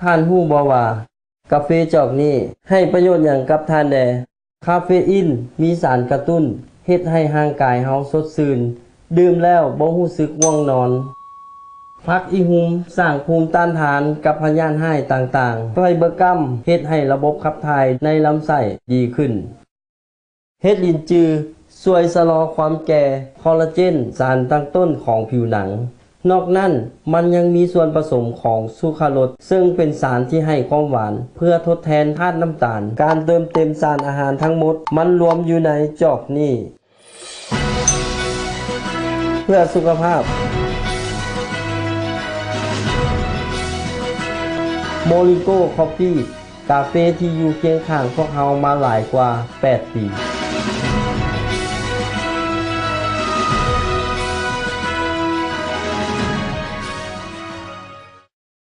ท่านฮู้บ่ว่ากาแฟจอกนี้ให้ประโยชน์หยังกับท่านแดคาเฟอีนมีสารกระตุ้นเฮ็ดให้ร่างกายเฮาสดชื่นดื่มแล้วบ่รู้สึกง่วงนอนผักอีหุมสร้างภูมิต้านทานกับพยาธิร้ายต่างๆไฟเบอร์กัมเฮ็ดให้ระบบขับถ่ายในลำไส้ดีขึ้นเฮ็ดลิ้นจือช่วยชะลอความแก่คอลลาเจนสารตั้งต้นของผิวหนังนอกนั้นมันยังมีส่วนผสมของซูคราโลสซึ่งเป็นสารที่ให้ความหวานเพื่อทดแทนธาตุน้ำตาลการเติมเต็มสารอาหารทั้งหมดมันรวมอยู่ในจอกนี้เพื่อสุขภาพโมริโกคอฟฟี่กาแฟที่อยู่เคียงข้างพวกเรามาหลายกว่า8 ปี